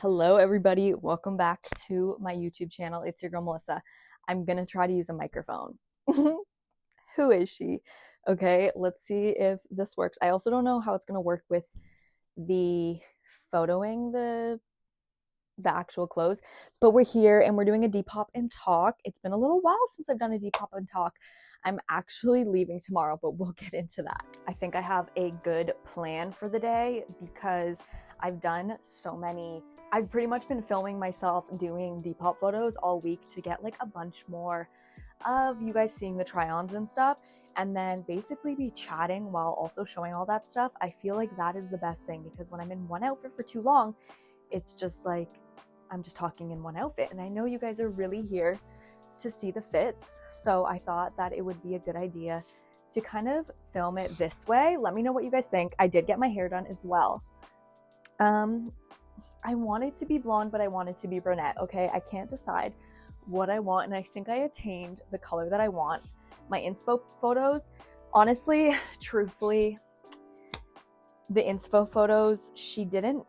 Hello everybody, welcome back to my YouTube channel. It's your girl Melissa. I'm gonna try to use a microphone. Who is she? Okay, let's see if this works. I also don't know how it's gonna work with the photoing the actual clothes, but we're here and we're doing a Depop and Talk. It's been a little while since I've done a Depop and Talk. I'm actually leaving tomorrow, but we'll get into that. I think I have a good plan for the day because I've done so many. I've pretty much been filming myself doing Depop photos all week to get like a bunch more of you guys seeing the try-ons and stuff, and then basically be chatting while also showing all that stuff. I feel like that is the best thing because when I'm in one outfit for too long, it's just like I'm just talking in one outfit, and I know you guys are really here to see the fits, so I thought that it would be a good idea to kind of film it this way. Let me know what you guys think. I did get my hair done as well. I want it to be blonde, but I want it to be brunette, okay? I can't decide what I want, and I think I attained the color that I want. My inspo photos, honestly, truthfully, the inspo photos, she didn't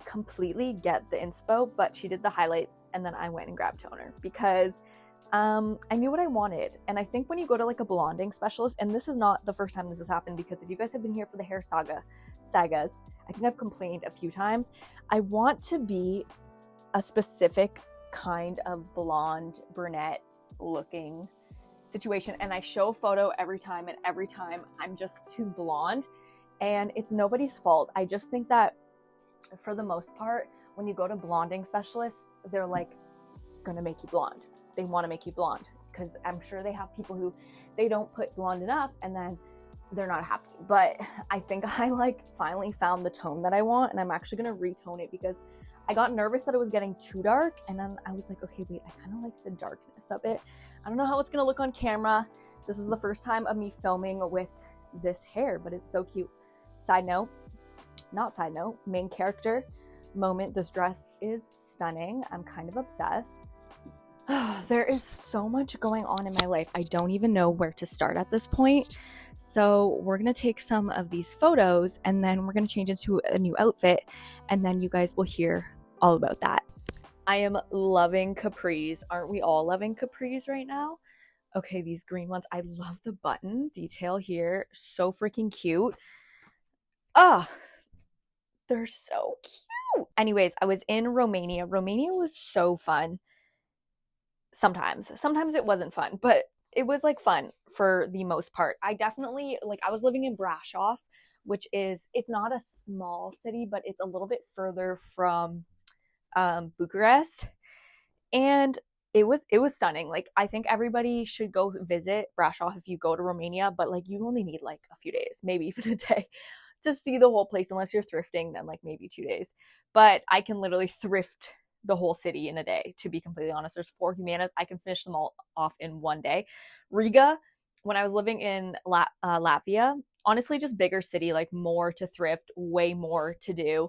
completely get the inspo, but she did the highlights, and then I went and grabbed toner because I knew what I wanted. And I think when you go to like a blonding specialist, and this is not the first time this has happened, because if you guys have been here for the hair sagas, I think I've complained a few times. I want to be a specific kind of blonde brunette looking situation, and I show a photo every time, and every time I'm just too blonde, and it's nobody's fault. I just think that for the most part, when you go to blonding specialists, they're like gonna make you blonde. They want to make you blonde because I'm sure they have people who they don't put blonde enough and then they're not happy. But I think I like finally found the tone that I want, and I'm actually gonna retone it because I got nervous that it was getting too dark, and then I was like, okay, wait, I kind of like the darkness of it. I don't know how it's gonna look on camera. This is the first time of me filming with this hair, but it's so cute. Side note, main character moment, this dress is stunning. I'm kind of obsessed. There is so much going on in my life. I don't even know where to start at this point. So we're going to take some of these photos and then we're going to change into a new outfit, and then you guys will hear all about that. I am loving capris. Aren't we all loving capris right now? Okay, these green ones. I love the button detail here. So freaking cute. Oh, they're so cute. Anyways, I was in Romania. Romania was so fun. Sometimes it wasn't fun, but it was like fun for the most part. I definitely I was living in Brasov, which is, it's not a small city, but it's a little bit further from Bucharest, and it was stunning. Like, I think everybody should go visit Brasov if you go to Romania, but like you only need like a few days, maybe even a day, to see the whole place. Unless you're thrifting, then like maybe 2 days. But I can literally thrift the whole city in a day, to be completely honest. There's 4 humanas. I can finish them all off in one day. Riga, when I was living in Latvia, honestly, just bigger city, like more to thrift, way more to do.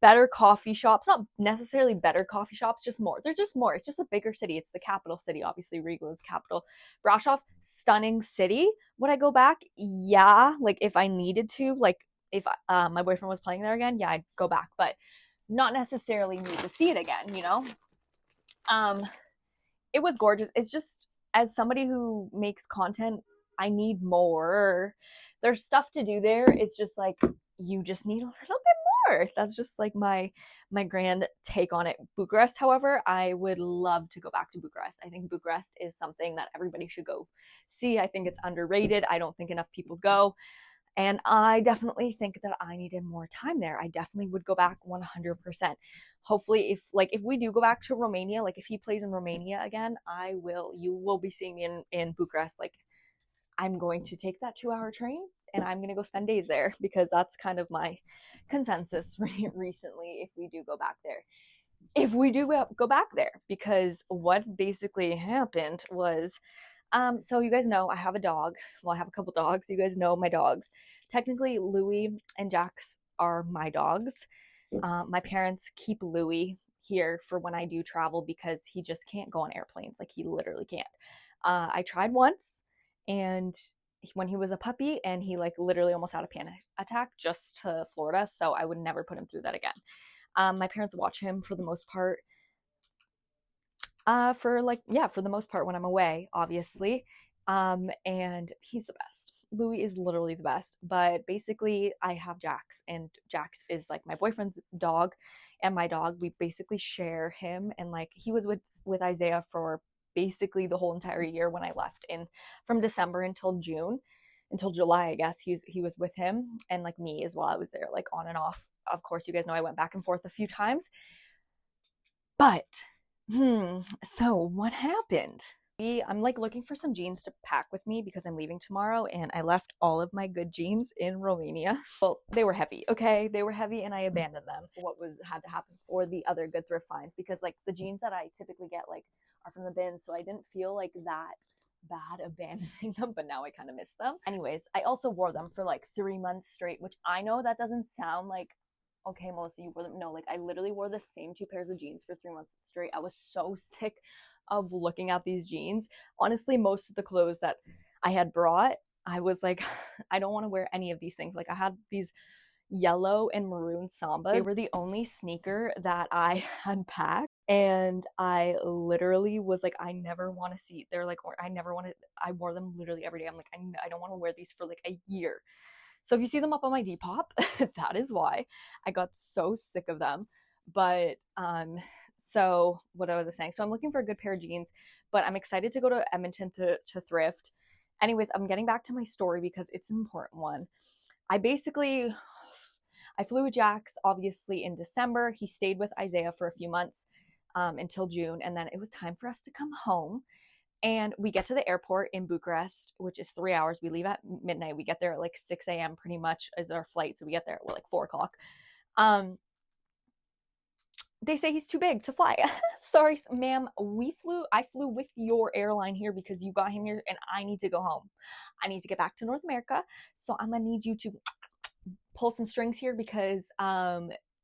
Better coffee shops, not necessarily better coffee shops, just more. There's just more. It's just a bigger city. It's the capital city. Obviously, Riga is capital. Brasov, stunning city. Would I go back? Yeah. Like, if I needed to, like if my boyfriend was playing there again, yeah, I'd go back. But not necessarily need to see it again, you know? It was gorgeous. It's just, as somebody who makes content, I need more. There's stuff to do there. It's just like, you just need a little bit more. That's just like my grand take on it. Bucharest, however, I would love to go back to Bucharest. I think Bucharest is something that everybody should go see. I think it's underrated. I don't think enough people go. And I definitely think that I needed more time there. I definitely would go back 100%. Hopefully, if we do go back to Romania, like if he plays in Romania again, you will be seeing me in Bucharest. Like, I'm going to take that 2-hour train and I'm going to go spend days there, because that's kind of my consensus recently if we do go back there. If we do go back there, because what basically happened was, so you guys know I have a dog. Well, I have a couple dogs. You guys know my dogs. Technically, Louie and Jax are my dogs. My parents keep Louie here for when I do travel because he just can't go on airplanes. Like, he literally can't. I tried once, and when he was a puppy, and he like literally almost had a panic attack just to Florida, so I would never put him through that again. My parents watch him for the most part. For the most part when I'm away, obviously. And he's the best. Louis is literally the best. But basically, I have Jax, and Jax is like my boyfriend's dog and my dog. We basically share him, and like he was with Isaiah for basically the whole entire year when I left in from December until July, I guess. He was with him, and like me as well. I was there like on and off. Of course, you guys know I went back and forth a few times. But so what happened? I'm like looking for some jeans to pack with me because I'm leaving tomorrow, and I left all of my good jeans in Romania. Well, they were heavy, okay? They were heavy and I abandoned them. What had to happen for the other good thrift finds, because like the jeans that I typically get like are from the bin, so I didn't feel like that bad abandoning them, but now I kind of miss them. Anyways, I also wore them for like 3 months straight, which I know that doesn't sound like, okay, Melissa, you wore them. No, like I literally wore the same 2 pairs of jeans for 3 months straight. I was so sick of looking at these jeans. Honestly, most of the clothes that I had brought, I was like, I don't want to wear any of these things. Like I had these yellow and maroon Sambas. They were the only sneaker that I had packed. And I literally was like, I never want to see, they're like, I wore them literally every day. I'm like, I don't want to wear these for like a year. So if you see them up on my Depop, that is why. I got so sick of them. But so what I was saying, so I'm looking for a good pair of jeans, but I'm excited to go to Edmonton to thrift. Anyways, I'm getting back to my story because it's an important one. I flew with Jax obviously in December. He stayed with Isaiah for a few months until June, and then it was time for us to come home. And we get to the airport in Bucharest, which is 3 hours. We leave at midnight. We get there at like 6 a.m. pretty much is our flight. So we get there at like 4 o'clock. They say he's too big to fly. Sorry, ma'am. I flew with your airline here because you got him here, and I need to go home. I need to get back to North America. So I'm going to need you to pull some strings here because, I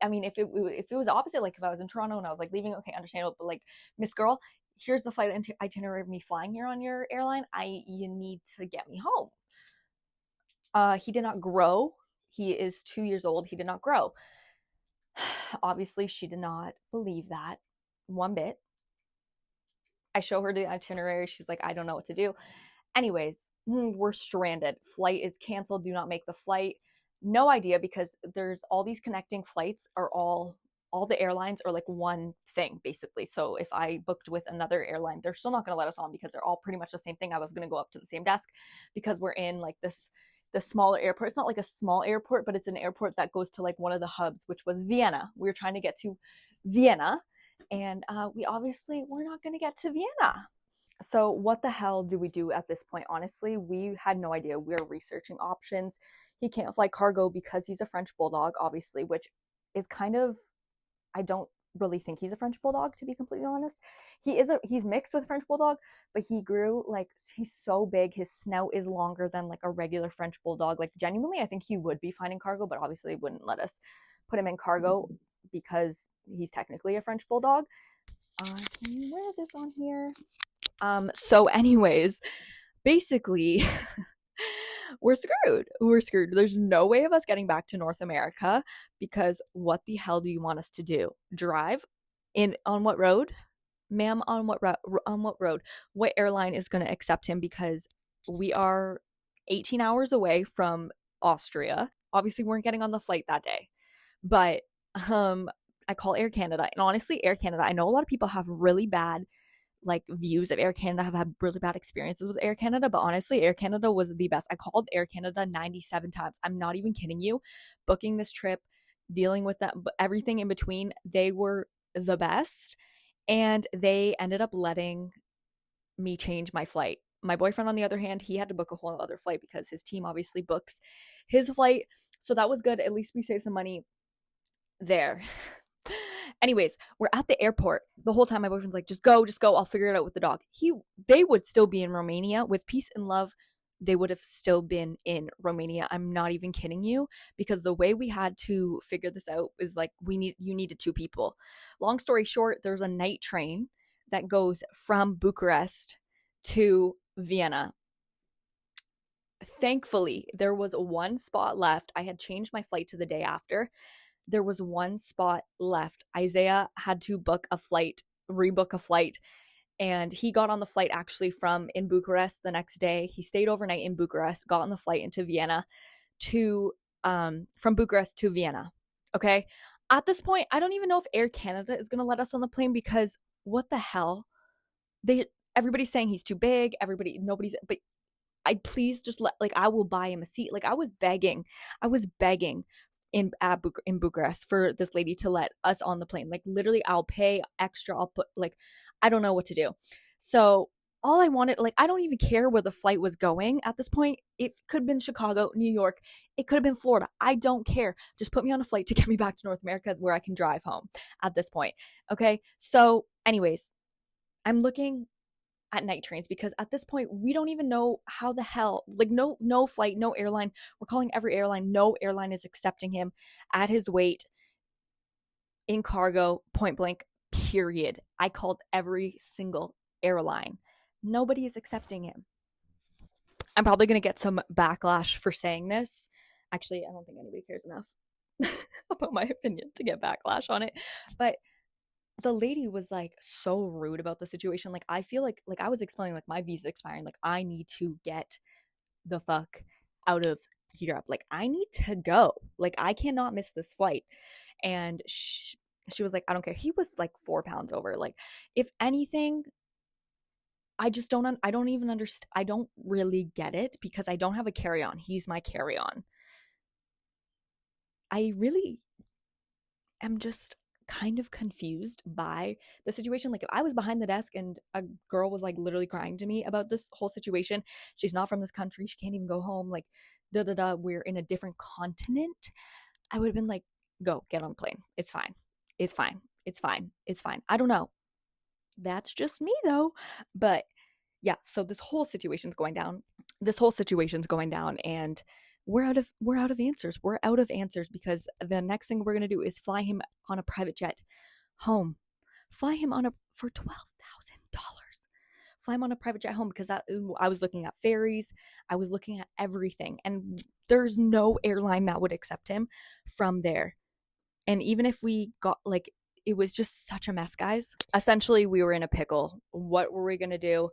mean, if it was opposite, like if I was in Toronto and I was like leaving, okay, understandable. But like, Miss Girl, here's the flight itinerary of me flying here on your airline. You need to get me home. He did not grow. He is 2 years old. He did not grow. Obviously, she did not believe that one bit. I show her the itinerary. She's like, I don't know what to do. Anyways, we're stranded. Flight is canceled. Do not make the flight. No idea, because there's all these connecting flights are all the airlines are like one thing basically. So if I booked with another airline, they're still not going to let us on because they're all pretty much the same thing. I was going to go up to the same desk because we're in like the smaller airport. It's not like a small airport, but it's an airport that goes to like one of the hubs, which was Vienna. We were trying to get to Vienna, and we're not going to get to Vienna. So what the hell do we do at this point? Honestly, we had no idea. We were researching options. He can't fly cargo because he's a French bulldog, obviously, which is kind of, I don't really think he's a French bulldog, to be completely honest. He's mixed with French bulldog, but he grew like, he's so big. His snout is longer than like a regular French bulldog. Like genuinely, I think he would be fine in cargo, but obviously they wouldn't let us put him in cargo because he's technically a French bulldog. Can you wear this on here? So anyways, basically, we're screwed. There's no way of us getting back to North America because what the hell do you want us to do? Drive on what road? Ma'am, on what road? What airline is going to accept him? Because we are 18 hours away from Austria. Obviously, we weren't getting on the flight that day. But I call Air Canada, and honestly, Air Canada, I know a lot of people have really bad like views of Air Canada, have had really bad experiences with Air Canada, but honestly, Air Canada was the best. I called Air Canada 97 times. I'm not even kidding you. Booking this trip, dealing with that, everything in between, they were the best, and they ended up letting me change my flight. My boyfriend, on the other hand, he had to book a whole other flight because his team obviously books his flight, so that was good. At least we saved some money there. Anyways, we're at the airport. The whole time my boyfriend's like, just go. I'll figure it out with the dog. They would still be in Romania with peace and love. They would have still been in Romania. I'm not even kidding you, because the way we had to figure this out is like you needed 2 people. Long story short, there's a night train that goes from Bucharest to Vienna. Thankfully, there was one spot left. I had changed my flight to the day after. There was one spot left. Isaiah had to rebook a flight, and he got on the flight actually from in Bucharest the next day. He stayed overnight in Bucharest, got on the flight into Vienna from Bucharest to Vienna. Okay. At this point, I don't even know if Air Canada is going to let us on the plane, because what the hell? Everybody's saying he's too big. But please just I will buy him a seat. Like, I was begging in Bucharest for this lady to let us on the plane. Like, literally, I'll pay extra. I'll put, I don't know what to do. So all I wanted, I don't even care where the flight was going at this point. It could have been Chicago, New York. It could have been Florida. I don't care. Just put me on a flight to get me back to North America where I can drive home at this point. Okay. So anyways, I'm looking at night trains, because at this point we don't even know how the hell, no flight, no airline. We're calling every airline. No airline is accepting him at his weight in cargo, point blank, period. I called every single airline. Nobody is accepting him. I'm probably going to get some backlash for saying this. Actually, I don't think anybody cares enough about my opinion to get backlash on it. But the lady was so rude about the situation. I feel like I was explaining my visa expiring. I need to get the fuck out of Europe. I need to go. I cannot miss this flight. And she was like, I don't care. He was 4 pounds over. If anything, I don't even understand. I don't really get it, because I don't have a carry-on. He's my carry-on. I really am just kind of confused by the situation. If I was behind the desk and a girl was literally crying to me about this whole situation, she's not from this country, she can't even go home, we're in a different continent, I would have been go, get on the plane. It's fine. It's fine. It's fine. It's fine. I don't know. That's just me though. But yeah, so this whole situation's going down, and we're out of answers. We're out of answers, because the next thing we're going to do is fly him on a private jet home. Fly him for $12,000. Fly him on a private jet home, because I was looking at ferries. I was looking at everything, and there's no airline that would accept him from there. And even if we got it was just such a mess, guys. Essentially, we were in a pickle. What were we going to do?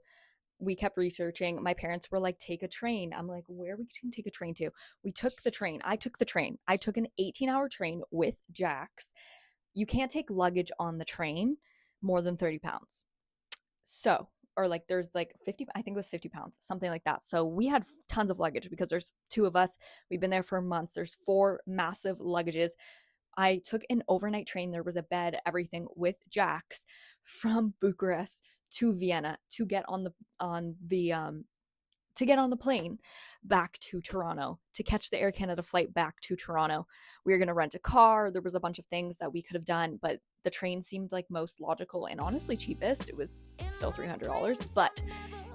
We kept researching. My parents were like, take a train. I'm like, where are we going to take a train to? We took the train. I took the train. I took an 18-hour train with Jax. You can't take luggage on the train more than 30 pounds. So, or there's 50, I think it was 50 pounds, something like that. So we had tons of luggage, because there's 2 of us. We've been there for months. There's 4 massive luggages. I took an overnight train. There was a bed, everything, with Jax from Bucharest to Vienna to get on the plane back to Toronto, to catch the Air Canada flight back to Toronto. We were going to rent a car. There was a bunch of things that we could have done, but the train seemed most logical and honestly cheapest. It was still $300, but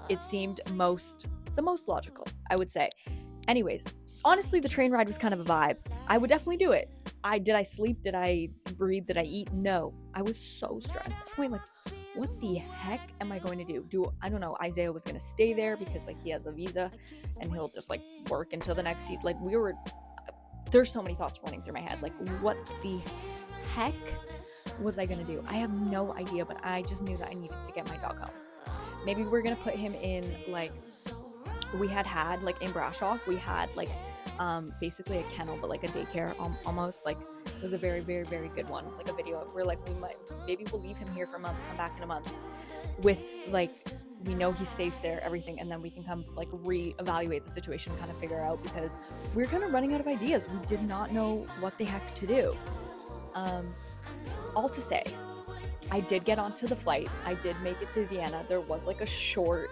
it seemed the most logical, I would say. Anyways, honestly, the train ride was kind of a vibe. I would definitely do it. Did I sleep? Did I breathe? Did I eat? No. I was so stressed. At the point, what the heck am I going to do? I don't know. Isaiah was going to stay there because he has a visa and he'll just work until the next seat. There's so many thoughts running through my head. What the heck was I going to do? I have no idea, but I just knew that I needed to get my dog home. Maybe we're going to put him in we had in Brasov, we had basically a kennel, but a daycare almost. It was a very, very, very good one. A video where maybe we'll leave him here for a month, come back in a month with we know he's safe there, everything, and then we can come reevaluate the situation, kind of figure out, because we're kind of running out of ideas. We did not know what the heck to do. All to say, I did get onto the flight. I did make it to Vienna. There was a short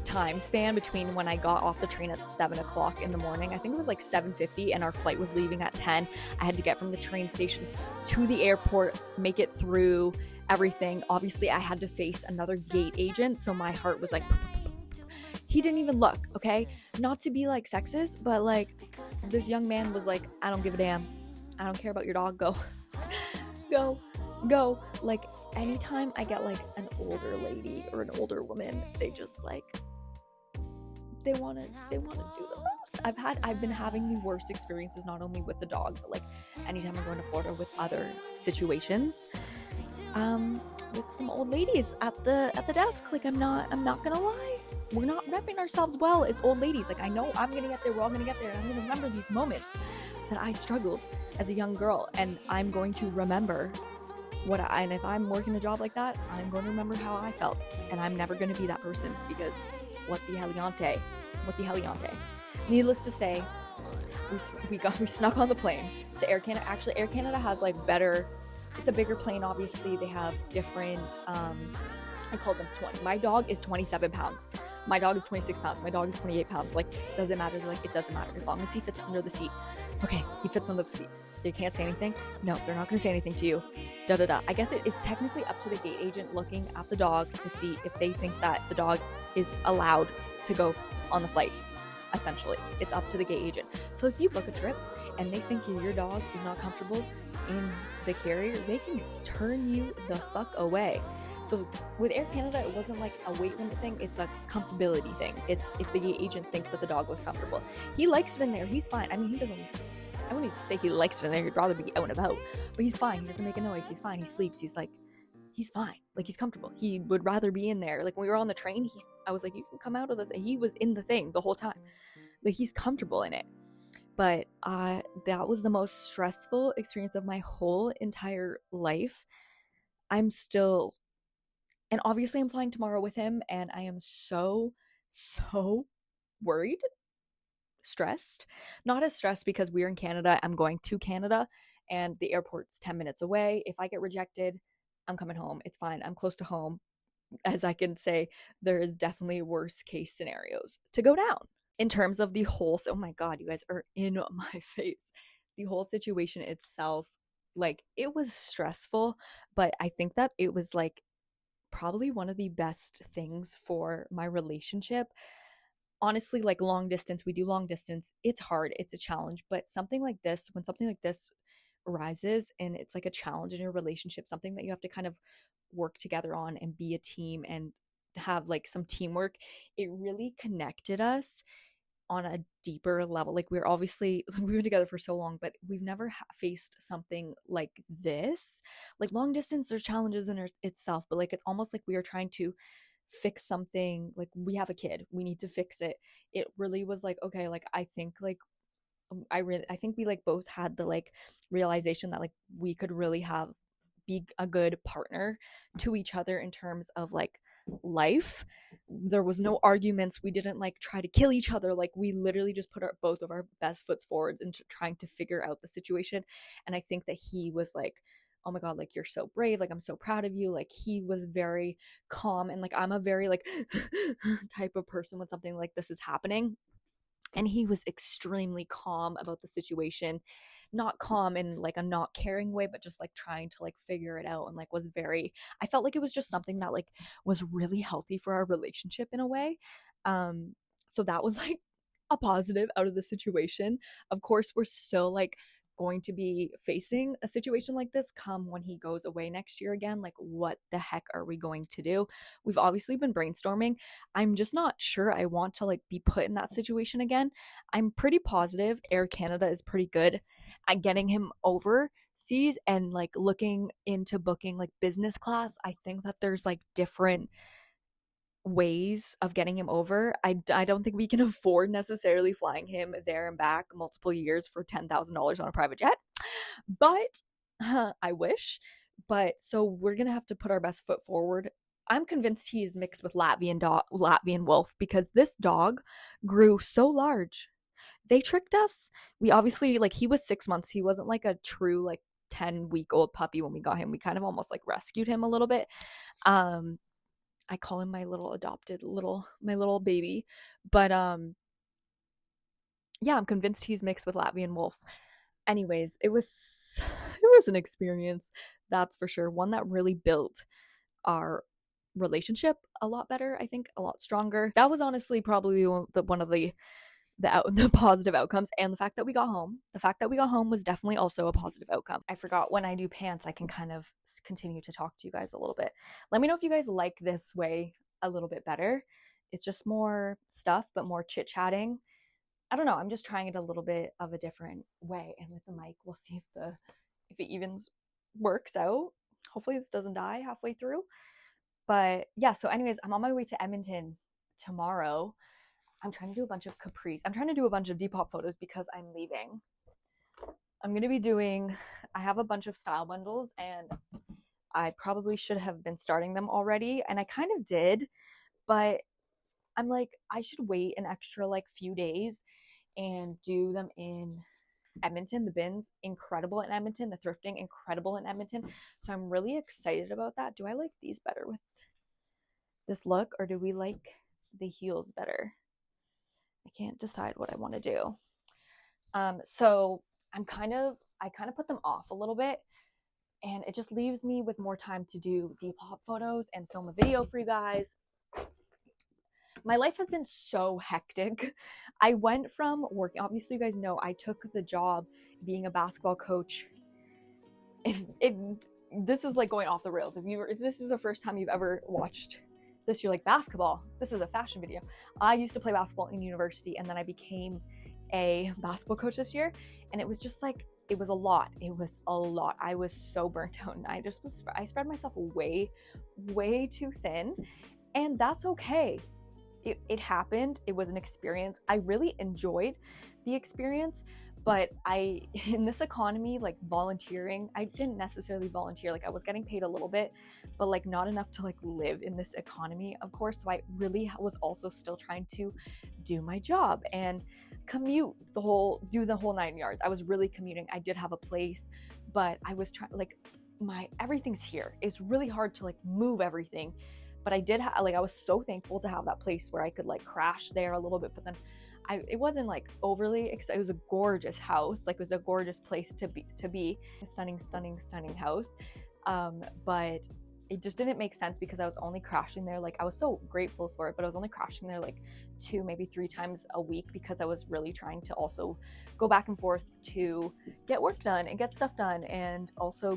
time span between when I got off the train at 7 o'clock in the morning. I think it was 7:50, and our flight was leaving at 10. I had to get from the train station to the airport, make it through everything. Obviously, I had to face another gate agent, so my heart was he didn't even look, okay? Not to be sexist, but this young man was I don't give a damn. I don't care about your dog. Go. Go. Anytime I get an older lady or an older woman, they just they want to do the I've been having the worst experiences, not only with the dog, but like anytime I'm going to Florida with other situations, with some old ladies at the desk. Like I'm not gonna lie, we're not repping ourselves well as old ladies. Like I know I'm gonna get there, we're all gonna get there, and I'm gonna remember these moments that I struggled as a young girl, and I'm going to remember and if I'm working a job like that, I'm going to remember how I felt, and I'm never going to be that person, because what the heliante. Needless to say, we snuck on the plane to Air Canada. Actually, Air Canada has like better, it's a bigger plane, obviously. They have different, I called them 20. My dog is 27 pounds. My dog is 26 pounds. My dog is 28 pounds. Like, doesn't matter. They're like, it doesn't matter as long as he fits under the seat. Okay, he fits under the seat. They can't say anything. No, they're not going to say anything to you. I guess it's technically up to the gate agent looking at the dog to see if they think that the dog is allowed to go on the flight. Essentially, it's up to the gate agent. So if you book a trip and they think your dog is not comfortable in the carrier, they can turn you the fuck away. So with Air Canada, it wasn't like a weight limit thing, it's a comfortability thing. It's if the gate agent thinks that the dog looks comfortable. He likes it in there, he's fine. I mean, I wouldn't even say he likes it in there, he'd rather be out and about. But he's fine, he doesn't make a noise, he's fine, he sleeps, he's fine. Like, he's comfortable. He would rather be in there. Like, when we were on the train, I was like, you can come out of he was in the thing the whole time. Like, he's comfortable in it. But that was the most stressful experience of my whole entire life. And obviously I'm flying tomorrow with him, and I am so worried, stressed. Not as stressed because we're in Canada. I'm going to Canada and the airport's 10 minutes away. If I get rejected, I'm coming home. It's fine. I'm close to home. As I can say, there is definitely worst case scenarios to go down. In terms of the whole, oh my God, you guys are in my face. The whole situation itself, like, it was stressful, but I think that it was like probably one of the best things for my relationship. Honestly, like, long distance, we do long distance. It's hard, it's a challenge, but when something like this arises and it's like a challenge in your relationship, something that you have to kind of work together on and be a team and have like some teamwork, it really connected us on a deeper level. Like, we've been together for so long, but we've never faced something like this. Like, long distance, there's challenges in itself, but like, it's almost like we are trying to fix something. Like, we have a kid, we need to fix it. It really was like, okay, like, I think we like both had the like realization that like we could really be a good partner to each other in terms of like life. There was no arguments. We didn't like try to kill each other. Like, we literally just put both of our best foot forwards into trying to figure out the situation. And I think that he was like, oh my God, like, you're so brave. Like, I'm so proud of you. Like, he was very calm, and like, I'm a very like type of person when something like this is happening. And he was extremely calm about the situation. Not calm in like a not caring way, but just like trying to like figure it out, and like I felt like it was just something that like was really healthy for our relationship in a way. So that was like a positive out of the situation. Of course, we're still like going to be facing a situation like this come when he goes away next year again. Like, what the heck are we going to do? We've obviously been brainstorming. I'm just not sure I want to like be put in that situation again. I'm pretty positive Air Canada is pretty good at getting him overseas and like looking into booking like business class. I think that there's like different ways of getting him over. I don't think we can afford necessarily flying him there and back multiple years for $10,000 on a private jet, but I wish. But so we're gonna have to put our best foot forward. I'm convinced he's mixed with Latvian wolf, because this dog grew so large. They tricked us. We obviously, like, he was 6 months. He wasn't like a true like 10-week-old puppy when we got him. We kind of almost like rescued him a little bit. I call him my little baby. But yeah, I'm convinced he's mixed with Latvian wolf. Anyways, it was an experience, that's for sure. One that really built our relationship a lot better, I think, a lot stronger. That was honestly probably one of the positive outcomes. And the fact that we got home was definitely also a positive outcome. I forgot, when I do pants, I can kind of continue to talk to you guys a little bit. Let me know if you guys like this way a little bit better. It's just more stuff, but more chit-chatting. I don't know, I'm just trying it a little bit of a different way. And with the mic, we'll see if it even works out. Hopefully this doesn't die halfway through. But yeah, so anyways, I'm on my way to Edmonton tomorrow. I'm trying to do a bunch of capris. I'm trying to do a bunch of Depop photos because I'm leaving. I'm going to be doing, I have a bunch of style bundles and I probably should have been starting them already. And I kind of did, but I'm like, I should wait an extra like few days and do them in Edmonton. The bins, incredible in Edmonton. The thrifting, incredible in Edmonton. So I'm really excited about that. Do I like these better with this look, or do we like the heels better? I can't decide what I want to do. So I kind of put them off a little bit, and it just leaves me with more time to do Depop photos and film a video for you guys. My life has been so hectic. I went from working, obviously you guys know I took the job being a basketball coach. This is like going off the rails. If this is the first time you've ever watched this, you're like, basketball, this is a fashion video. I used to play basketball in university, and then I became a basketball coach this year, and it was just like, it was a lot. I was so burnt out, and I spread myself way too thin, and that's okay. It happened. It was an experience. I really enjoyed the experience, but in this economy, like volunteering, I didn't necessarily volunteer. Like I was getting paid a little bit, but like not enough to like live in this economy, of course. So I really was also still trying to do my job and commute do the whole 9 yards. I was really commuting. I did have a place, but I was trying, like, everything's here. It's really hard to like move everything. But I did I was so thankful to have that place where I could like crash there a little bit. But then it wasn't like overly excited. It was a gorgeous house. Like it was a gorgeous place to be. A stunning house. But it just didn't make sense because I was only crashing there. Like I was so grateful for it, but I was only crashing there like 2, maybe 3 times a week because I was really trying to also go back and forth to get work done and get stuff done, and also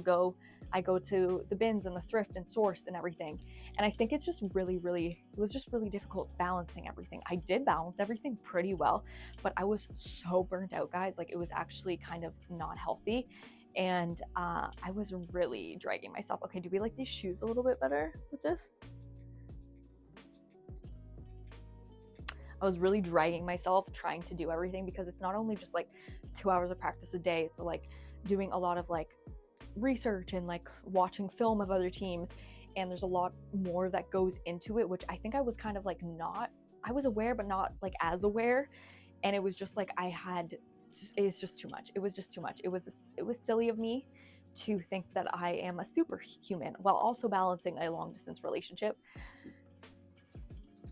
I go to the bins and the thrift and source and everything. And I think it's just it was just really difficult balancing everything. I did balance everything pretty well, but I was so burnt out, guys. Like it was actually kind of not healthy. And I was really dragging myself. Okay, do we like these shoes a little bit better with this? I was really dragging myself trying to do everything because it's not only just like 2 hours of practice a day, it's like doing a lot of like research and like watching film of other teams, and there's a lot more that goes into it, which I think I was kind of like I was aware but not like as aware, and it was just like it's just too much. It was just too much. It was silly of me to think that I am a superhuman while also balancing a long distance relationship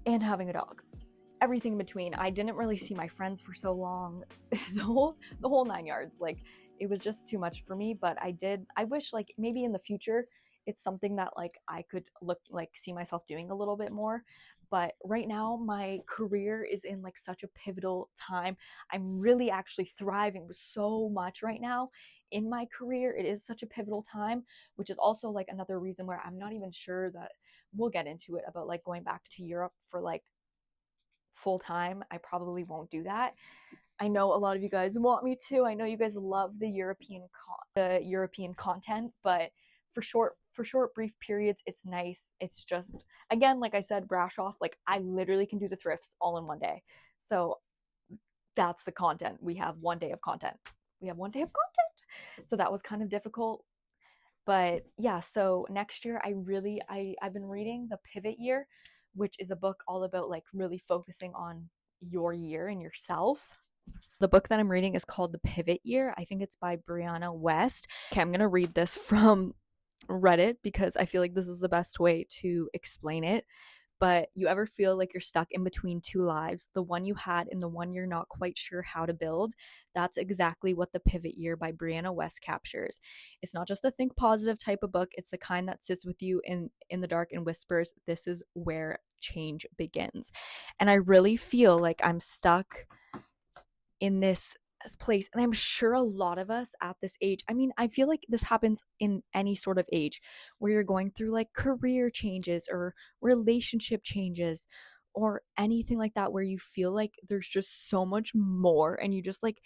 and having a dog. Everything in between. I didn't really see my friends for so long. the whole 9 yards. Like it was just too much for me, but I wish like maybe in the future it's something that like I could see myself doing a little bit more. But right now my career is in like such a pivotal time. I'm really actually thriving so much right now in my career. It is such a pivotal time, which is also like another reason where I'm not even sure that we'll get into it about like going back to Europe for like full time. I probably won't do that. I know a lot of you guys want me to. I know you guys love the European content, but for short brief periods, it's nice. It's just, again, like I said, brash off, like I literally can do the thrifts all in one day. So that's the content. We have 1 day of content. So that was kind of difficult. But yeah, so next year I've been reading The Pivot Year, which is a book all about like really focusing on your year and yourself. The book that I'm reading is called The Pivot Year. I think it's by Brianna West. Okay, I'm going to read this from Reddit because I feel like this is the best way to explain it. But you ever feel like you're stuck in between 2 lives, the one you had and the one you're not quite sure how to build? That's exactly what The Pivot Year by Brianna West captures. It's not just a think positive type of book. It's the kind that sits with you in the dark and whispers, this is where change begins. And I really feel like I'm stuck in this place, and I'm sure a lot of us at this age, I mean, I feel like this happens in any sort of age where you're going through like career changes or relationship changes or anything like that where you feel like there's just so much more and you just like,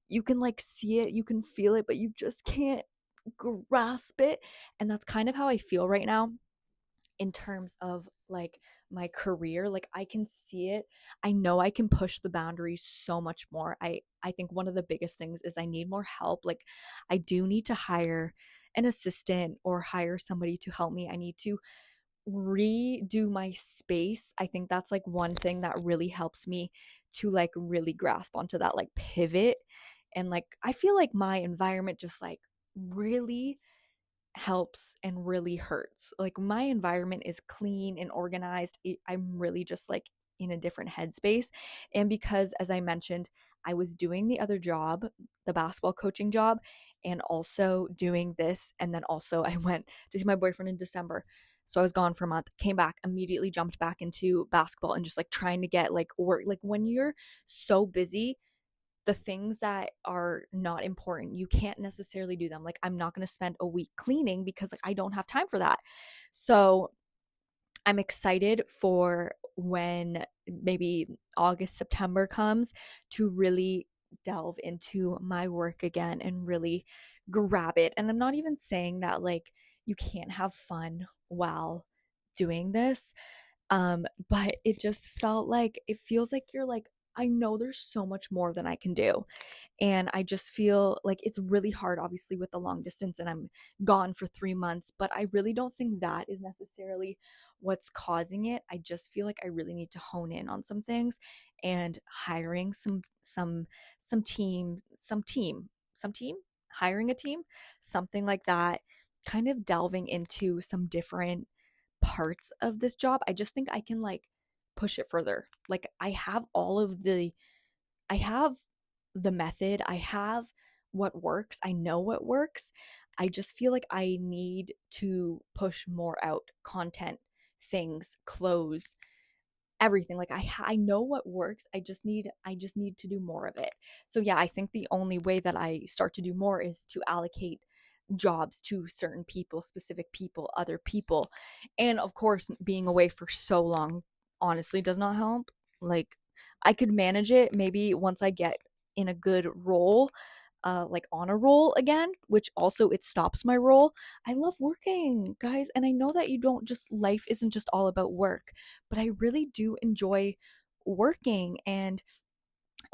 you can like see it, you can feel it, but you just can't grasp it. And that's kind of how I feel right now in terms of like my career. Like I can see it. I know I can push the boundaries so much more. I think one of the biggest things is I need more help. Like I do need to hire an assistant or hire somebody to help me. I need to redo my space. I think that's like one thing that really helps me to like really grasp onto that like pivot. And like I feel like my environment just like really helps and really hurts. Like my environment is clean and organized. I'm really just like in a different headspace. And because, as I mentioned, I was doing the other job, the basketball coaching job, and also doing this. And then also I went to see my boyfriend in December. So I was gone for a month, came back, immediately jumped back into basketball and just like trying to get like work. Like when you're so busy, the things that are not important, you can't necessarily do them. Like I'm not going to spend a week cleaning because like I don't have time for that. So I'm excited for when maybe August, September comes to really delve into my work again and really grab it. And I'm not even saying that like you can't have fun while doing this. But it just felt like, it feels like you're like, I know there's so much more than I can do. And I just feel like it's really hard, obviously, with the long distance, and I'm gone for 3 months, but I really don't think that is necessarily what's causing it. I just feel like I really need to hone in on some things and hiring some team, hiring a team, something like that, kind of delving into some different parts of this job. I just think I can like push it further. Like I have the method, I have what works, I know what works. I just feel like I need to push more out content, things, clothes, everything. Like I know what works. I just need to do more of it. So yeah, I think the only way that I start to do more is to allocate jobs to certain people, specific people, other people. And of course, being away for so long honestly does not help. Like I could manage it maybe once I get in a good role, like on a roll again, which also it stops my role. I love working, guys, and I know that you don't just, life isn't just all about work, but I really do enjoy working. And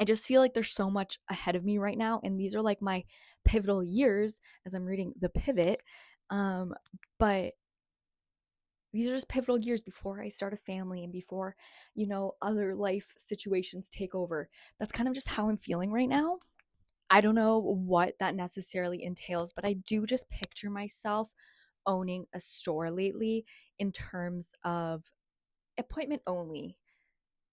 I just feel like there's so much ahead of me right now, and these are like my pivotal years as I'm reading The Pivot. Um, but these are just pivotal years before I start a family and before, other life situations take over. That's kind of just how I'm feeling right now. I don't know what that necessarily entails, but I do just picture myself owning a store lately in terms of appointment only.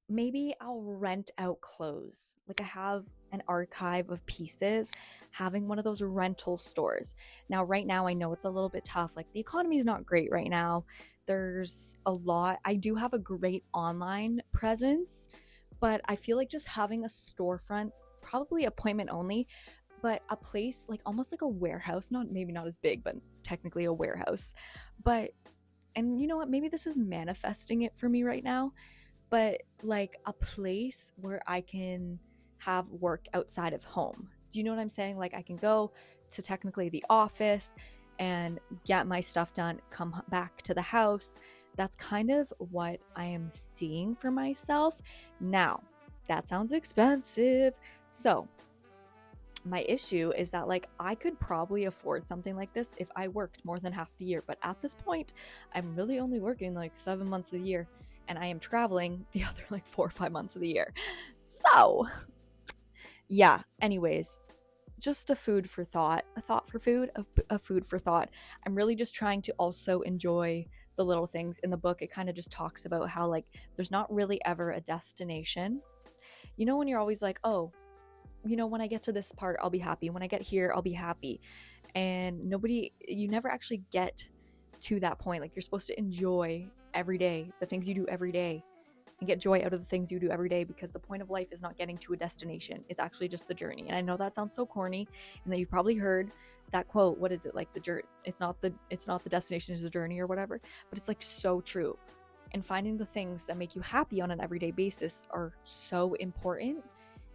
Maybe I'll rent out clothes. Like I have an archive of pieces, having one of those rental stores. Now, right now, I know it's a little bit tough. Like the economy is not great right now. There's a lot. I do have a great online presence, but I feel like just having a storefront, probably appointment only, but a place like almost like a warehouse, maybe not as big, but technically a warehouse. But, and you know what? Maybe this is manifesting it for me right now, but like a place where I can have work outside of home. Do you know what I'm saying? Like I can go to technically the office and get my stuff done, come back to the house. That's kind of what I am seeing for myself. Now, that sounds expensive. So, my issue is that like I could probably afford something like this if I worked more than half the year, but at this point, I'm really only working like 7 months of the year, and I am traveling the other like 4 or 5 months of the year. So, yeah, anyways, just a food for thought, a thought for food, a food for thought. I'm really just trying to also enjoy the little things in the book. It kind of just talks about how like there's not really ever a destination. You know, when you're always like, oh, when I get to this part, I'll be happy. When I get here, I'll be happy. And you never actually get to that point. Like you're supposed to enjoy every day, the things you do every day, and get joy out of the things you do every day, because the point of life is not getting to a destination. It's actually just the journey. And I know that sounds so corny, and that you've probably heard that quote. What is it? Like the journey, it's not the destination, is the journey, or whatever. But it's like so true. and finding the things that make you happy on an everyday basis are so important.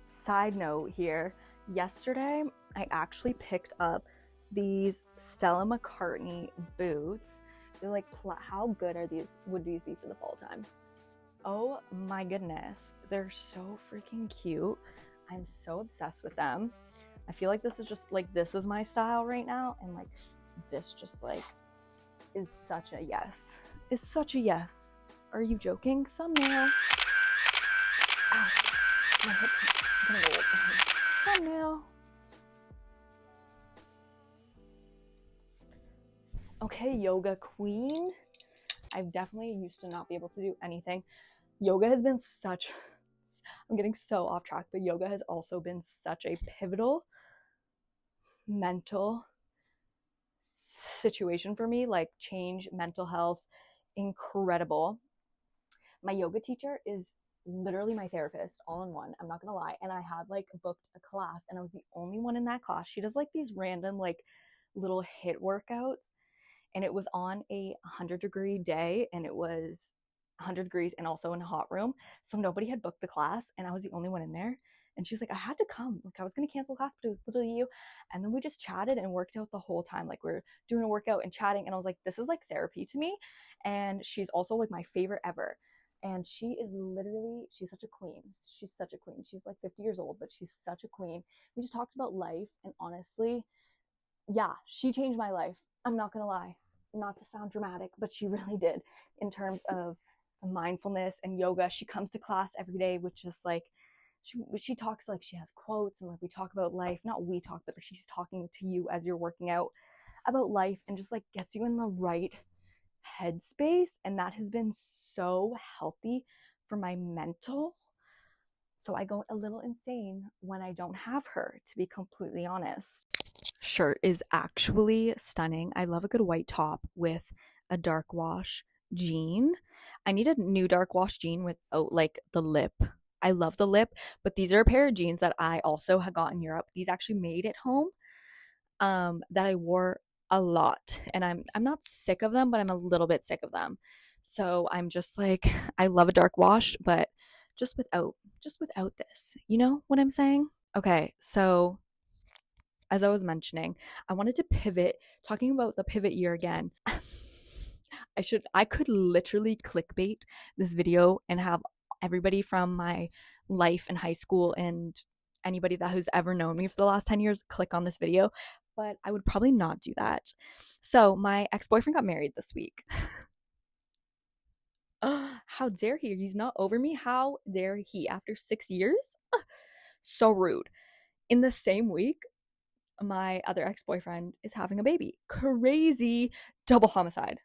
Side note here, yesterday I actually picked up these Stella McCartney boots. They're like, how good are these? Would these be for the fall time? Oh my goodness, they're so freaking cute. I'm so obsessed with them. I feel like this is just like, this is my style right now, and like this just like is such a yes. Is such a yes. Are you joking? Thumbnail. Ow. My hip. I'm gonna go with the thumbnail. Okay, yoga queen. I've definitely used to not be able to do anything. Yoga has been such, I'm getting so off track, but yoga has also been such a pivotal mental situation for me, like change, mental health, incredible. My yoga teacher is literally my therapist all in one. I'm not gonna lie. And I had like booked a class and I was the only one in that class. She does like these random like little HIIT workouts, and it was on a 100-degree day, and it was 100 degrees and also in a hot room. So nobody had booked the class and I was the only one in there. And she's like, I had to come. Like, I was going to cancel class, but it was literally you. And then we just chatted and worked out the whole time. Like, we're doing a workout and chatting. And I was like, this is like therapy to me. And she's also like my favorite ever. And she is literally, she's such a queen. She's such a queen. She's like 50 years old, but she's such a queen. We just talked about life. And honestly, yeah, she changed my life. I'm not going to lie. Not to sound dramatic, but she really did in terms of mindfulness and yoga. She comes to class every day with just like, she talks like she has quotes, and like we talk about life. Not we talk, but she's talking to you as you're working out about life, and just like gets you in the right headspace. And that has been so healthy for my mental. So I go a little insane when I don't have her, to be completely honest. Shirt is actually stunning. I love a good white top with a dark wash jean. I need a new dark wash jean with like the lip. I love the lip, but these are a pair of jeans that I also had got in Europe. These actually made at home, that I wore a lot, and I'm not sick of them, but I'm a little bit sick of them. So I'm just like, I love a dark wash, but just without this. You know what I'm saying? Okay, so as I was mentioning, I wanted to pivot, talking about the pivot year again. I could literally clickbait this video and have everybody from my life in high school and anybody that who's ever known me for the last 10 years click on this video, but I would probably not do that. So my ex-boyfriend got married this week. How dare he? He's not over me. How dare he after 6 years? So rude. In the same week, my other ex-boyfriend is having a baby. Crazy. Double homicide.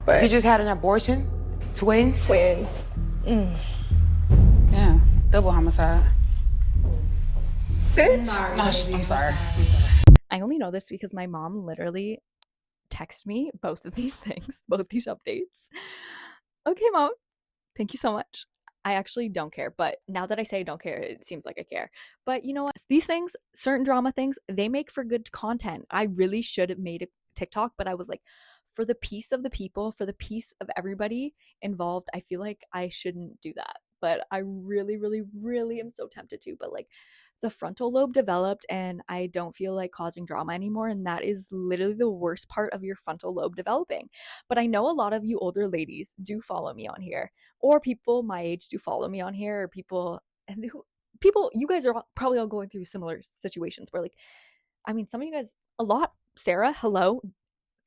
But you just had an abortion? Twins? Yeah, double homicide. Bitch. No, I'm sorry. I only know this because my mom literally texted me both of these things, both these updates. Okay, Mom. Thank you so much. I actually don't care, but now that I say I don't care, it seems like I care. But you know what? These things, certain drama things, they make for good content. I really should have made a TikTok, but I was like, for the peace of the people, for the peace of everybody involved, I feel like I shouldn't do that. But I really, really, really am so tempted to. But like, the frontal lobe developed and I don't feel like causing drama anymore. And that is literally the worst part of your frontal lobe developing. But I know a lot of you older ladies do follow me on here, or people my age do follow me on here, or people, you guys are probably all going through similar situations where like, I mean, some of you guys, a lot, Sarah, hello,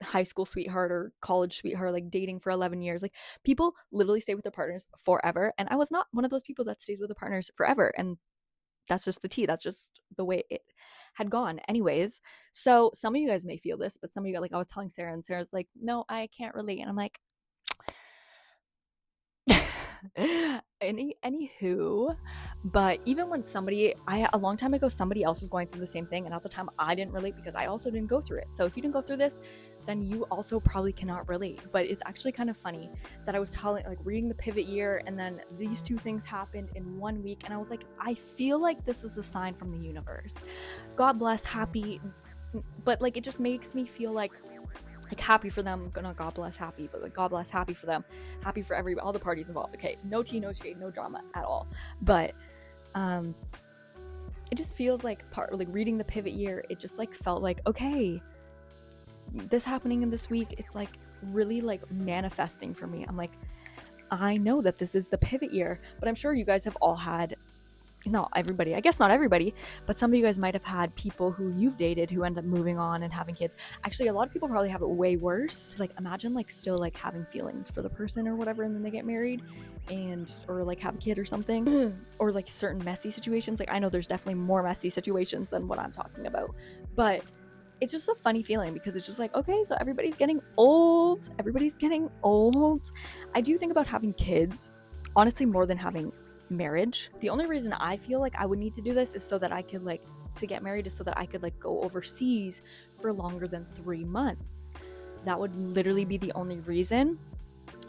high school sweetheart or college sweetheart, like dating for 11 years. Like, people literally stay with their partners forever. And I was not one of those people that stays with their partners forever. And that's just the tea. That's just the way it had gone. Anyways, so some of you guys may feel this, but some of you, like I was telling Sarah, and Sarah's like, no, I can't relate. And I'm like, anywho, but even when a long time ago, somebody else was going through the same thing, and at the time I didn't relate because I also didn't go through it. So if you didn't go through this, then you also probably cannot relate. But it's actually kind of funny that I was reading the pivot year, and then these two things happened in 1 week, and I was like, I feel like this is a sign from the universe. God bless, happy, but like, it just makes me feel like like happy for them, not God bless happy, but like God bless happy for them, happy for all the parties involved. Okay, no tea, no shade, no drama at all. But it just feels like like reading the pivot year, it just like felt like, okay, this happening in this week, it's like really like manifesting for me. I'm like, I know that this is the pivot year, but I'm sure you guys have all had, not everybody, I guess not everybody, but some of you guys might have had people who you've dated who end up moving on and having kids. Actually, a lot of people probably have it way worse. Like, imagine like still like having feelings for the person or whatever, and then they get married and or like have a kid or something, or like certain messy situations. Like, I know there's definitely more messy situations than what I'm talking about, but it's just a funny feeling because it's just like, okay, so everybody's getting old. I do think about having kids, honestly, more than having marriage. The only reason I feel like I would need to do this is so that I could like, to get married is so that I could like go overseas for longer than 3 months. That would literally be the only reason.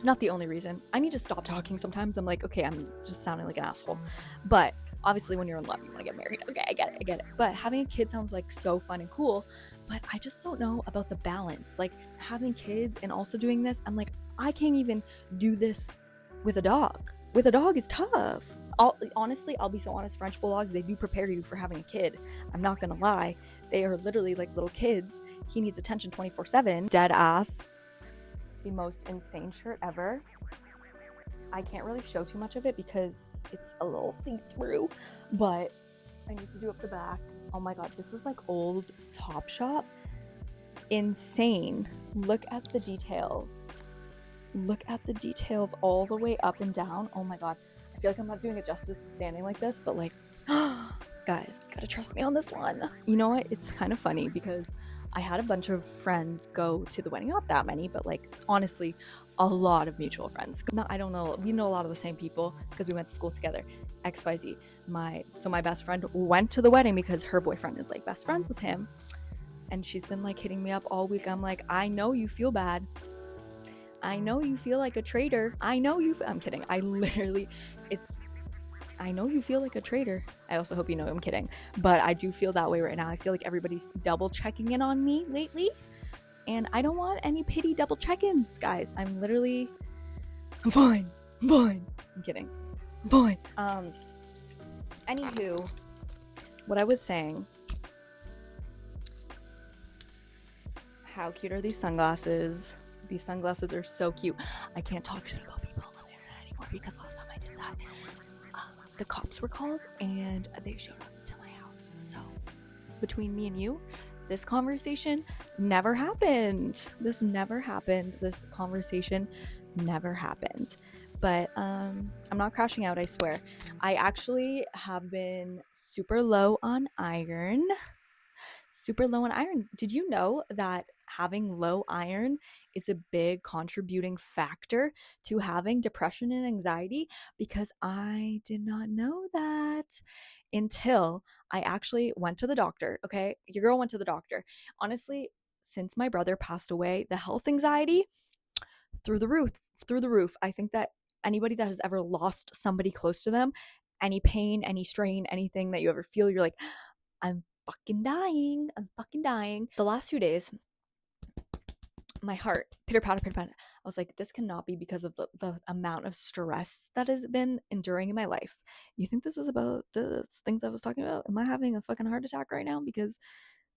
Not the only reason. I need to stop talking sometimes. I'm like, okay, I'm just sounding like an asshole. But obviously when you're in love, you want to get married. Okay, I get it. But having a kid sounds like so fun and cool, but I just don't know about the balance. Like, having kids and also doing this, I'm like, I can't even do this with a dog. With a dog is tough. Honestly, I'll be so honest, French bulldogs, they do prepare you for having a kid. I'm not gonna lie. They are literally like little kids. He needs attention 24/7. Dead ass. The most insane shirt ever. I can't really show too much of it because it's a little see-through, but I need to do up the back. Oh my god, this is like old Topshop. Insane. Look at the details. Look at the details all the way up and down. Oh my god. I feel like I'm not doing it justice standing like this, but like, guys, you gotta trust me on this one. You know what? It's kind of funny because I had a bunch of friends go to the wedding. Not that many, but like, honestly, a lot of mutual friends. I don't know. We know a lot of the same people because we went to school together. XYZ. My best friend went to the wedding because her boyfriend is like best friends with him. And she's been like hitting me up all week. I'm like, I know you feel bad. I know you feel like a traitor. I'm kidding. I know you feel like a traitor. I also hope you know I'm kidding. But I do feel that way right now. I feel like everybody's double checking in on me lately. And I don't want any pity double check-ins, guys. I'm literally fine. I'm kidding. Fine. Anywho, what I was saying. How cute are these sunglasses? These sunglasses are so cute. I can't talk shit about people on the internet anymore because last time I did that, the cops were called and they showed up to my house. So between me and you, this conversation never happened. This conversation never happened. But I'm not crashing out, I swear. I actually have been super low on iron. Did you know that having low iron is a big contributing factor to having depression and anxiety? Because I did not know that until I actually went to the doctor. Okay, your girl went to the doctor. Honestly, since my brother passed away, the health anxiety through the roof. I think that anybody that has ever lost somebody close to them, any pain, any strain, anything that you ever feel, you're like, I'm fucking dying. The last 2 days, my heart, pitter patter. I was like, this cannot be because of the amount of stress that has been enduring in my life. You think this is about the things I was talking about? Am I having a fucking heart attack right now? Because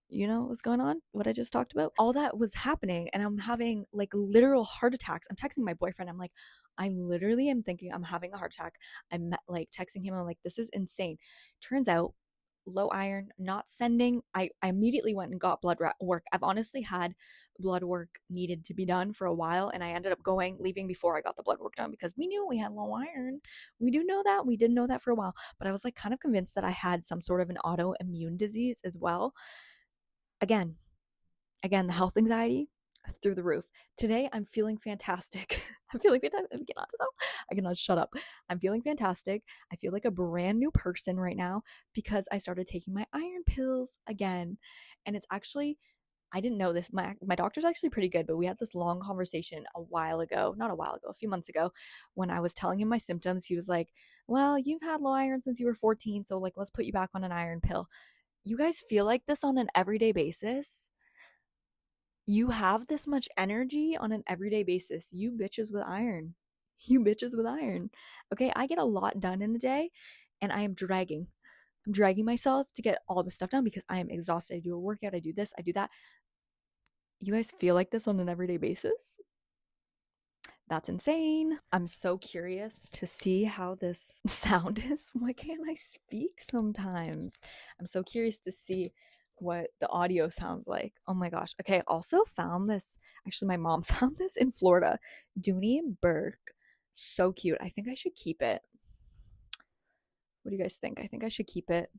you know what's going on? What I just talked about? All that was happening and I'm having like literal heart attacks. I'm texting my boyfriend. I'm like, I literally am thinking I'm having a heart attack. I'm like texting him. I'm like, this is insane. Turns out, low iron, not sending. I immediately went and got blood work. I've honestly had blood work needed to be done for a while, and I ended up leaving before I got the blood work done because we knew we had low iron. We did know that for a while, but I was like kind of convinced that I had some sort of an autoimmune disease as well. Again, the health anxiety through the roof. Today, I'm feeling fantastic. I cannot shut up. I'm feeling fantastic. I feel like a brand new person right now because I started taking my iron pills again. And it's actually, I didn't know this. My doctor's actually pretty good, but we had this long conversation a few months ago, when I was telling him my symptoms. He was like, well, you've had low iron since you were 14, so like, let's put you back on an iron pill. You guys feel like this on an everyday basis? You have this much energy on an everyday basis. You bitches with iron. You bitches with iron. Okay, I get a lot done in a day and I am dragging. I'm dragging myself to get all this stuff done because I am exhausted. I do a workout, I do this, I do that. You guys feel like this on an everyday basis? That's insane. I'm so curious to see how this sound is. Why can't I speak sometimes? I'm so curious to see what the audio sounds like. Oh my gosh. Okay, I also found this. Actually, my mom found this in Florida. Dooney and Burke. So cute. I think I should keep it. What do you guys think? I think I should keep it.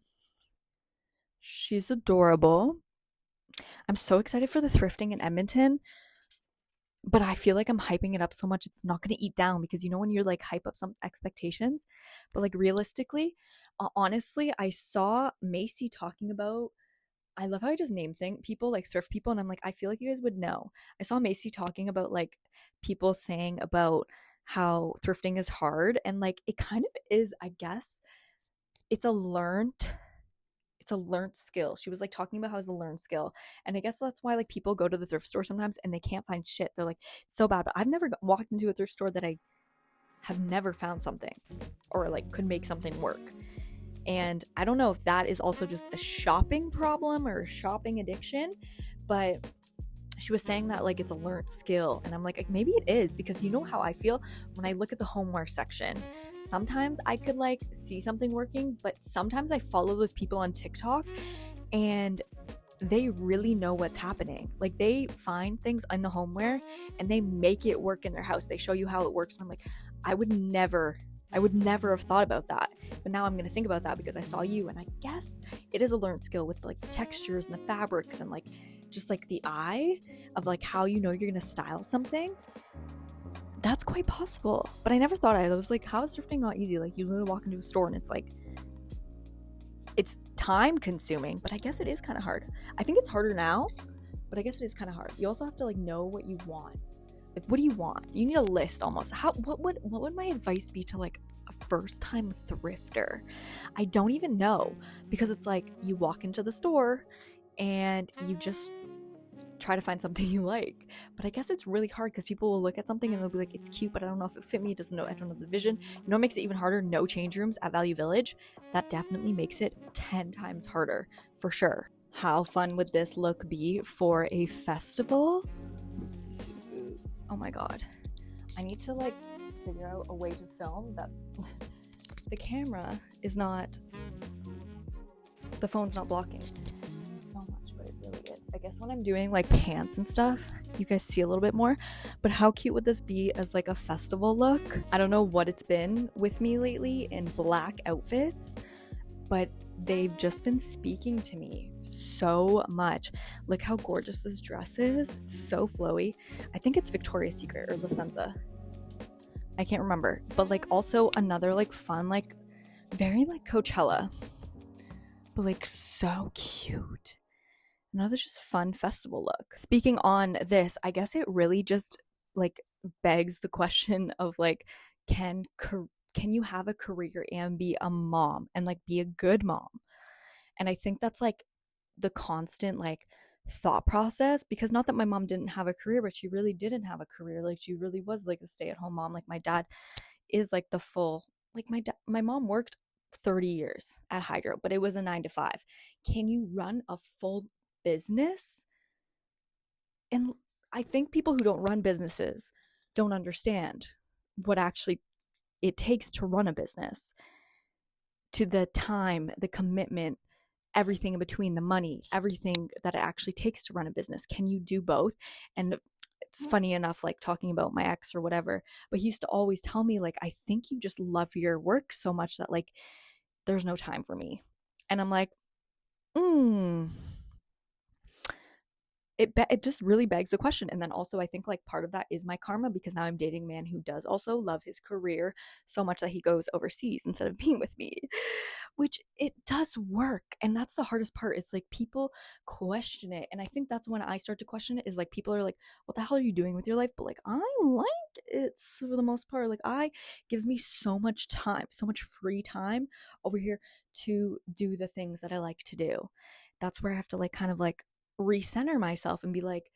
She's adorable. I'm so excited for the thrifting in Edmonton, but I feel like I'm hyping it up so much it's not going to eat down, because you know when you're like hype up some expectations, but like realistically, honestly, I saw Macy talking about, I love how I just name people like thrift people, and I'm like, I feel like you guys would know. I saw Macy talking about like people saying about how thrifting is hard, and like it kind of is, I guess. It's a learned skill. She was like talking about how it's a learned skill. And I guess that's why like people go to the thrift store sometimes and they can't find shit. They're like, it's so bad. But I've never walked into a thrift store that I have never found something or like could make something work. And I don't know if that is also just a shopping problem or a shopping addiction, but she was saying that like it's a learned skill, and I'm like maybe it is, because you know how I feel when I look at the homeware section. Sometimes I could like see something working, but sometimes I follow those people on TikTok and they really know what's happening. Like they find things in the homeware and they make it work in their house. They show you how it works, and I'm like, I would never have thought about that. But now I'm going to think about that because I saw you, and I guess it is a learned skill with like the textures and the fabrics and like just like the eye of like how you know you're going to style something. That's quite possible. But I never thought I was like, how is thrifting not easy? Like you literally walk into a store and it's like, it's time consuming, but I guess it is kind of hard. I think it's harder now, but I guess it is kind of hard. You also have to like know what you want. Like, what do you want? You need a list almost. What would my advice be to like a first time thrifter? I don't even know, because it's like you walk into the store and you just try to find something you like. But I guess it's really hard because people will look at something and they'll be like, it's cute, but I don't know if it fit me. It doesn't know. I don't know the vision. You know what makes it even harder? No change rooms at Value Village. That definitely makes it 10 times harder for sure. How fun would this look be for a festival? Oh my god, I need to like figure out a way to film that the camera is not, the phone's not blocking so much, but it really is. I guess when I'm doing like pants and stuff, you guys see a little bit more. But how cute would this be as like a festival look? I don't know what it's been with me lately in black outfits, but they've just been speaking to me so much. Look how gorgeous this dress is. It's so flowy. I think it's Victoria's Secret or La Senza. I can't remember. But like also another like fun, like very like Coachella, but like so cute. Another just fun festival look. Speaking on this, I guess it really just like begs the question of like, can you have a career and be a mom and like be a good mom? And I think that's like the constant like thought process, because not that my mom didn't have a career, but she really didn't have a career. Like she really was like a stay-at-home mom. Like my dad is like the full, like my mom worked 30 years at Hydro, but it was a 9 to 5. Can you run a full business? And I think people who don't run businesses don't understand what actually it takes to run a business, to the time, the commitment, everything in between, the money, everything that it actually takes to run a business. Can you do both? And it's funny enough, like talking about my ex or whatever, but he used to always tell me like, I think you just love your work so much that like there's no time for me. And I'm like, it just really begs the question. And then also I think like part of that is my karma, because now I'm dating a man who does also love his career so much that he goes overseas instead of being with me, which it does work. And that's the hardest part, is like people question it. And I think that's when I start to question it, is like people are like, what the hell are you doing with your life? But like I like it for the most part. Like gives me so much time, so much free time over here to do the things that I like to do. That's where I have to like kind of like recenter myself and be like,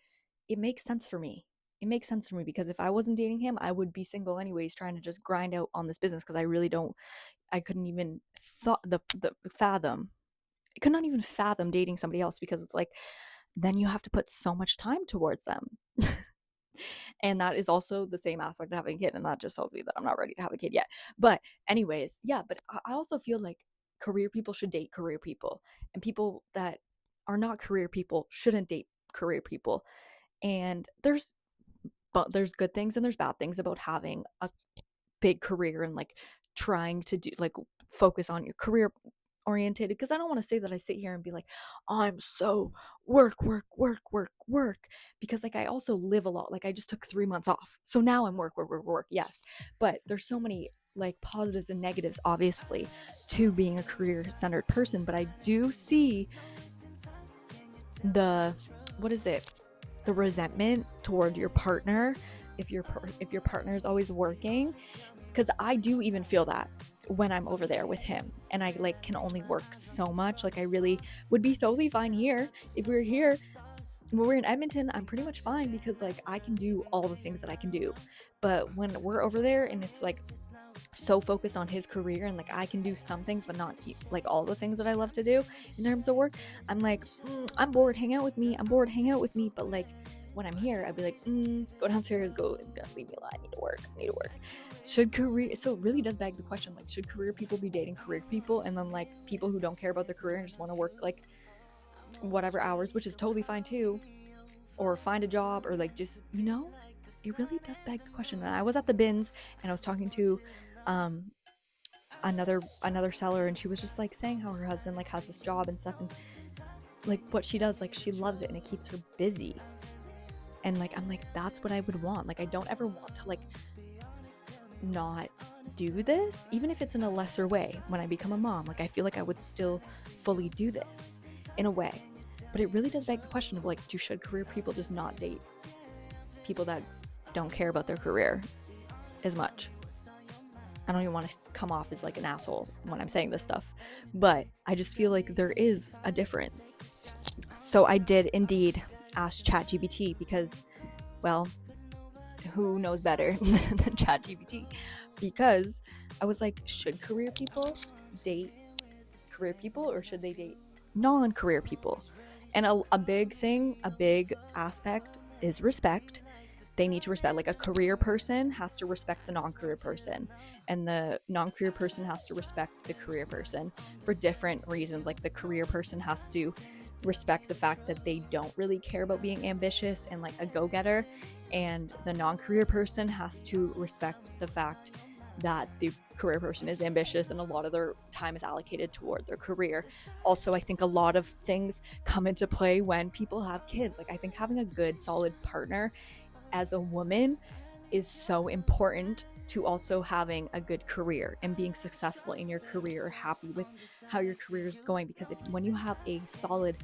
it makes sense for me. It makes sense for me because if I wasn't dating him, I would be single anyways, trying to just grind out on this business because I couldn't even fathom. I could not even fathom dating somebody else because it's like, then you have to put so much time towards them. And that is also the same aspect of having a kid. And that just tells me that I'm not ready to have a kid yet. But anyways, yeah, but I also feel like career people should date career people, and people that are not career people shouldn't date career people. And there's good things and there's bad things about having a big career and like trying to do like focus on your career orientated, because I don't want to say that I sit here and be like, I'm so work, because like I also live a lot. Like I just took 3 months off, so now I'm work, yes, but there's so many like positives and negatives obviously to being a career centered person. But I do see the resentment toward your partner if your partner is always working, because I do even feel that when I'm over there with him and I like can only work so much. Like I really would be totally fine here if we were here. When we're in Edmonton, I'm pretty much fine because like I can do all the things that I can do. But when we're over there and it's like so focused on his career and like I can do some things but not like all the things that I love to do in terms of work, I'm like, I'm bored, hang out with me. But like when I'm here, I'd be like, go downstairs, leave me alone, I need to work. So it really does beg the question, like, should career people be dating career people, and then like people who don't care about their career and just want to work like whatever hours, which is totally fine too, or find a job, or like just, it really does beg the question. And I was at the bins and I was talking to another seller, and she was just like saying how her husband like has this job and stuff, and like what she does, like she loves it and it keeps her busy. And like I'm like, that's what I would want. Like I don't ever want to like not do this, even if it's in a lesser way. When I become a mom, like I feel like I would still fully do this in a way. But it really does beg the question of like, should career people just not date people that don't care about their career as much? I don't even want to come off as like an asshole when I'm saying this stuff, but I just feel like there is a difference. So I did indeed ask ChatGPT because, well, who knows better than ChatGPT? Because I was like, should career people date career people or should they date non-career people? And a big aspect is respect. They need to respect, like a career person has to respect the non-career person, and the non-career person has to respect the career person for different reasons. Like the career person has to respect the fact that they don't really care about being ambitious and like a go-getter, and the non-career person has to respect the fact that the career person is ambitious and a lot of their time is allocated toward their career. Also, I think a lot of things come into play when people have kids. Like I think having a good solid partner as a woman is so important to also having a good career and being successful in your career, happy with how your career is going. Because when you have a solid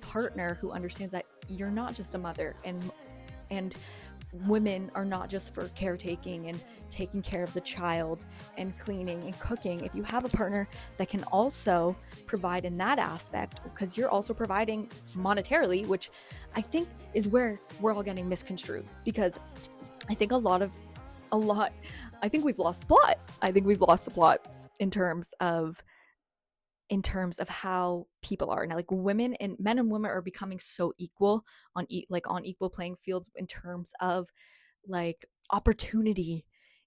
partner who understands that you're not just a mother, and women are not just for caretaking and taking care of the child and cleaning and cooking. If you have a partner that can also provide in that aspect, because you're also providing monetarily, which I think is where we're all getting misconstrued, because I think I think we've lost the plot. I think we've lost the plot in terms of how people are now. Like women and men and women are becoming so equal on equal playing fields in terms of like opportunity.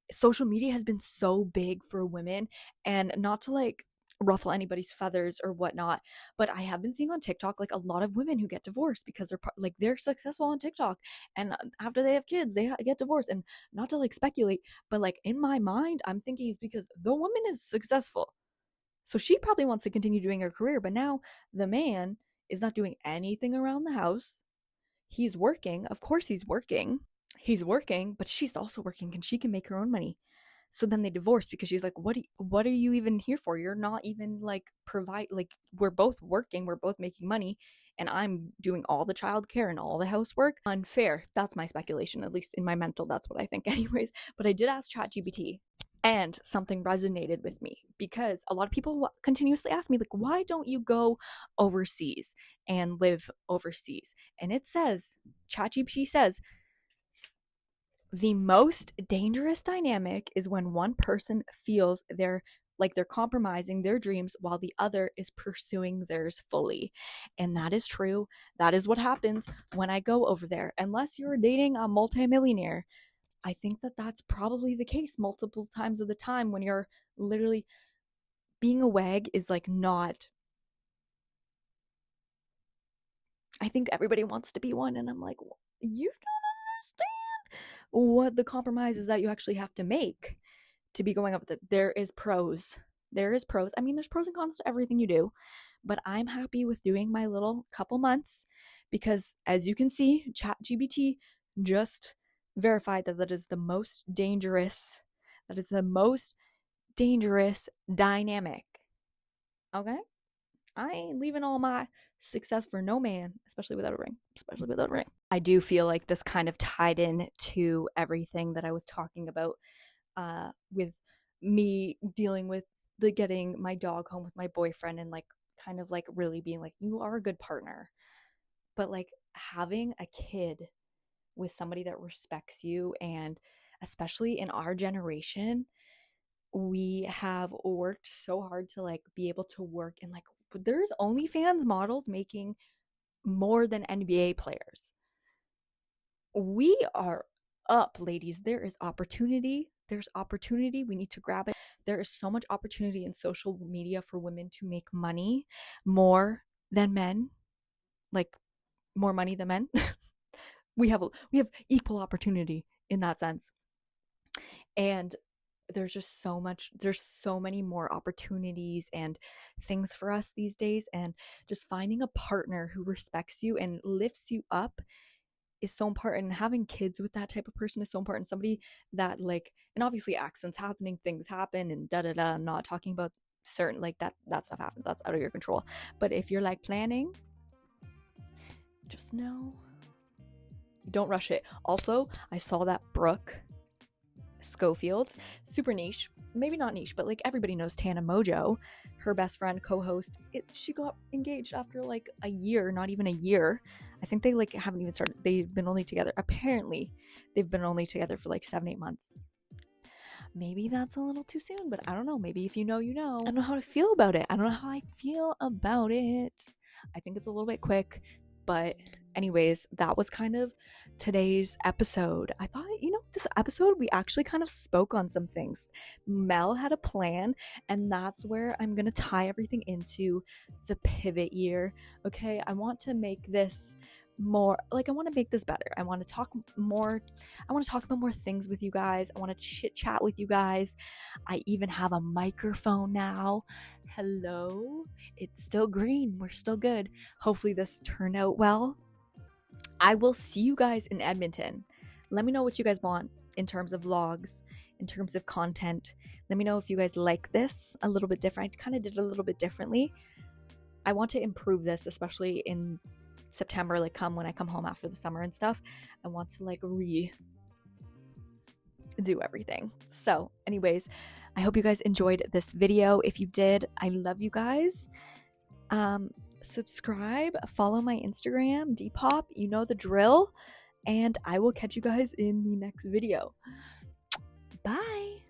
Social media has been so big for women, and not to like ruffle anybody's feathers or whatnot, but I have been seeing on TikTok like a lot of women who get divorced because they're successful on TikTok, and after they have kids they get divorced. And not to like speculate, but like in my mind I'm thinking it's because the woman is successful, so she probably wants to continue doing her career, but now the man is not doing anything around the house. He's working, of course he's working, but she's also working and she can make her own money. So then they divorce because she's like, what are you even here for? You're not even like we're both working, we're both making money, and I'm doing all the childcare and all the housework. Unfair. That's my speculation, at least in my mental, that's what I think anyways. But I did ask ChatGPT, And something resonated with me because a lot of people continuously ask me, like, why don't you go overseas and live overseas? And it says, ChatGPT says, the most dangerous dynamic is when one person feels they're compromising their dreams while the other is pursuing theirs fully. And that is true. That is what happens when I go over there. Unless you're dating a multimillionaire, I think that that's probably the case multiple times of the time when you're literally being a wag is like not. I think everybody wants to be one, and I'm like, you don't understand what the compromise is that you actually have to make to be going up with it. There is pros. I mean, there's pros and cons to everything you do, but I'm happy with doing my little couple months because, as you can see, ChatGPT just verified that is the most dangerous. That is the most dangerous dynamic. Okay? I ain't leaving all my success for no man, especially without a ring. I do feel like this kind of tied in to everything that I was talking about with me dealing with the getting my dog home with my boyfriend and like kind of like really being like, you are a good partner. But like having a kid with somebody that respects you, and especially in our generation, we have worked so hard to like be able to work, and like there's OnlyFans models making more than NBA players. We are up, ladies. There is opportunity. There's opportunity. We need to grab it. There is so much opportunity in social media for women to make money more than men, like more money than men. we have equal opportunity in that sense. And there's just there's so many more opportunities and things for us these days, and just finding a partner who respects you and lifts you up is so important. Having kids with that type of person is so important. Somebody that like, and obviously accidents happening, things happen, and I'm not talking about certain like that stuff happens, that's out of your control. But if you're like planning, just know, don't rush it. Also, I saw that Brooke Schofield, super niche, maybe not niche, but like everybody knows Tana Mojo, her best friend, co-host, she got engaged after like a year, not even a year. I think they like haven't even started. They've been only together, apparently they've been only together for like 7-8 months. Maybe that's a little too soon, but I don't know. Maybe if you know, you know. I don't know how to feel about it. I don't know how I feel about it. I think it's a little bit quick. But anyways, that was kind of today's episode. I thought, this episode, we actually kind of spoke on some things. Mel had a plan, and that's where I'm going to tie everything into the pivot year. Okay, I want to make this more, like I want to make this better. I want to talk about more things with you guys. I want to chit chat with you guys. I even have a microphone now. Hello, it's still green. We're still good. Hopefully this turned out well. I will see you guys in Edmonton. Let me know what you guys want in terms of vlogs, in terms of content. Let me know if you guys like this a little bit different. I kind of did it a little bit differently. I want to improve this, especially in September, like when I come home after the summer and stuff. I want to like redo everything. So anyways, I hope you guys enjoyed this video. If you did, I love you guys. Subscribe, follow my Instagram, Depop, you know the drill, and I will catch you guys in the next video. Bye.